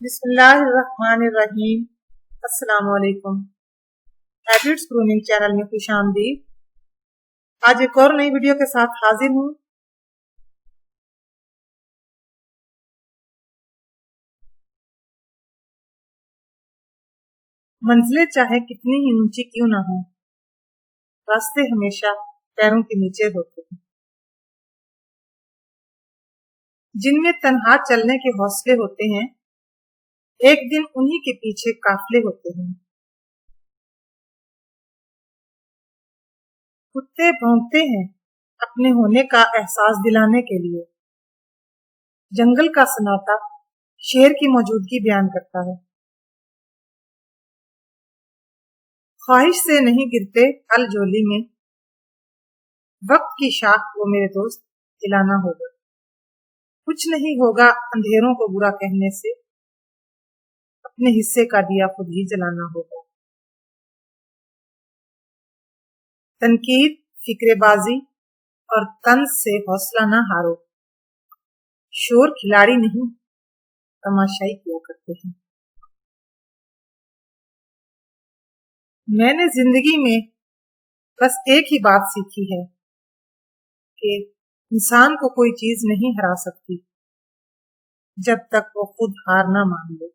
بسم اللہ الرحمن الرحیم۔ السلام علیکم۔ ہیبٹس گرومنگ چینل میں خوش آمدید۔ آج ایک اور نئی ویڈیو کے ساتھ حاضر ہوں۔ منزلیں چاہے کتنی ہی اونچی کیوں نہ ہوں، راستے ہمیشہ پیروں کے نیچے ہوتے ہیں۔ جن میں تنہا چلنے کے حوصلے ہوتے ہیں، ایک دن انہی کے پیچھے قافلے ہوتے ہیں۔ کتے بھونکتے ہیں اپنے ہونے کا احساس دلانے کے لیے۔ جنگل کا سناٹا شیر کی موجودگی بیان کرتا ہے۔ خواہش سے نہیں گرتے پھل جھولی میں، وقت کی شاخ کو میرے دوست ہلانا ہوگا۔ کچھ نہیں ہوگا اندھیروں کو برا کہنے سے، اپنے حصے کا دیا خود ہی جلانا ہوگا۔ تنقید، فکر بازی اور طنز سے حوصلہ نہ ہارو۔ شور کھلاڑی نہیں، تماشائی کیا کرتے ہیں۔ میں نے زندگی میں بس ایک ہی بات سیکھی ہے کہ انسان کو کوئی چیز نہیں ہرا سکتی جب تک وہ خود ہار نہ مان لے۔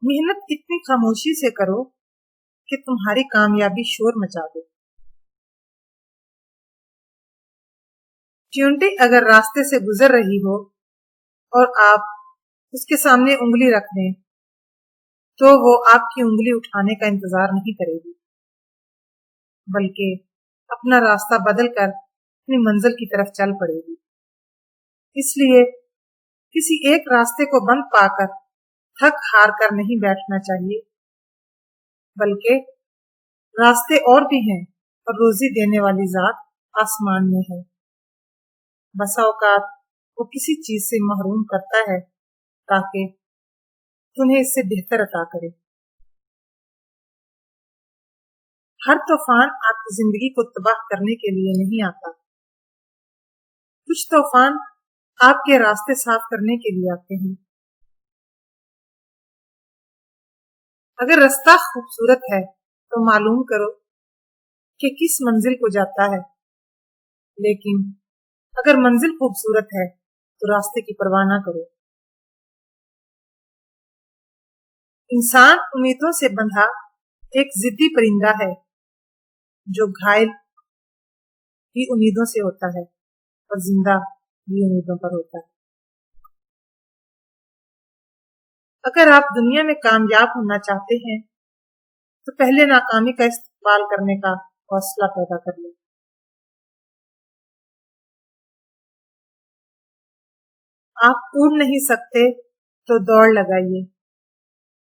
محنت اتنی خاموشی سے کرو کہ تمہاری کامیابی شور مچا دے۔ چیونٹی اگر راستے سے گزر رہی ہو اور آپ اس کے سامنے انگلی رکھ دیں تو وہ آپ کی انگلی اٹھانے کا انتظار نہیں کرے گی، بلکہ اپنا راستہ بدل کر اپنی منزل کی طرف چل پڑے گی۔ اس لیے کسی ایک راستے کو بند پا کر تھک ہار کر نہیں بیٹھنا چاہیے، بلکہ راستے اور بھی ہیں اور روزی دینے والی ذات آسمان میں ہے۔ بسا اوقات وہ کسی چیز سے محروم کرتا ہے تاکہ تمہیں اس سے بہتر عطا کرے۔ ہر طوفان آپ کی زندگی کو تباہ کرنے کے لیے نہیں آتا۔ کچھ طوفان آپ کے راستے صاف کرنے کے لیے آتے ہیں۔ اگر راستہ خوبصورت ہے تو معلوم کرو کہ کس منزل کو جاتا ہے، لیکن اگر منزل خوبصورت ہے تو راستے کی پرواہ نہ کرو۔ انسان امیدوں سے بندھا ایک ضدی پرندہ ہے جو گھائل بھی امیدوں سے ہوتا ہے اور زندہ بھی امیدوں پر ہوتا ہے۔ اگر آپ دنیا میں کامیاب ہونا چاہتے ہیں تو پہلے ناکامی کا استقبال کرنے کا حوصلہ پیدا کر لیں۔ آپ اڑ نہیں سکتے تو دوڑ لگائیے،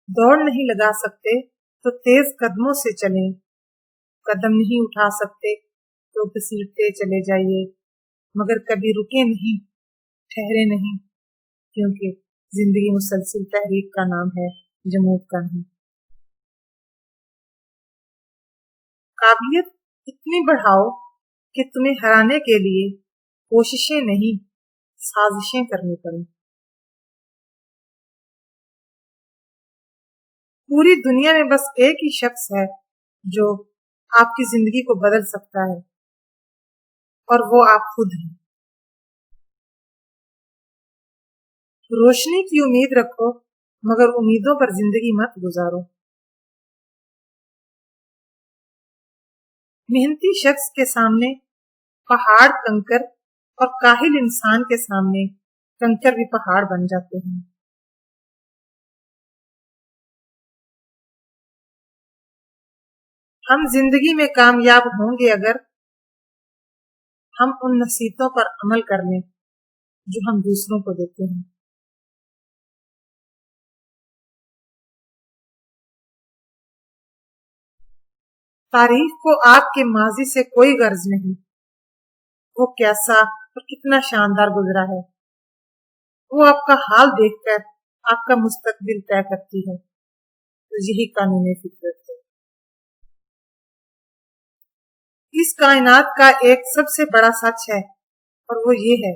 دوڑ نہیں لگا سکتے تو تیز قدموں سے چلیں، قدم نہیں اٹھا سکتے تو گھسیٹتے چلے جائیے، مگر کبھی رکے نہیں، ٹھہرے نہیں، کیونکہ زندگی مسلسل تحریک کا نام ہے، جمود کا نہیں۔ قابلیت اتنی بڑھاؤ کہ تمہیں ہرانے کے لیے کوششیں نہیں، سازشیں کرنی پڑیں۔ پوری دنیا میں بس ایک ہی شخص ہے جو آپ کی زندگی کو بدل سکتا ہے، اور وہ آپ خود ہیں۔ روشنی کی امید رکھو، مگر امیدوں پر زندگی مت گزارو۔ محنتی شخص کے سامنے پہاڑ کنکر اور کاہل انسان کے سامنے کنکر بھی پہاڑ بن جاتے ہیں۔ ہم زندگی میں کامیاب ہوں گے اگر ہم ان نصیحتوں پر عمل کر لیں جو ہم دوسروں کو دیتے ہیں۔ تاریخ کو آپ کے ماضی سے کوئی غرض نہیں، وہ کیسا اور کتنا شاندار گزرا ہے، وہ آپ کا حال دیکھ کر آپ کا مستقبل طے کرتی ہے۔ تو یہی قانون فطرت ہے۔ اس کائنات کا ایک سب سے بڑا سچ ہے، اور وہ یہ ہے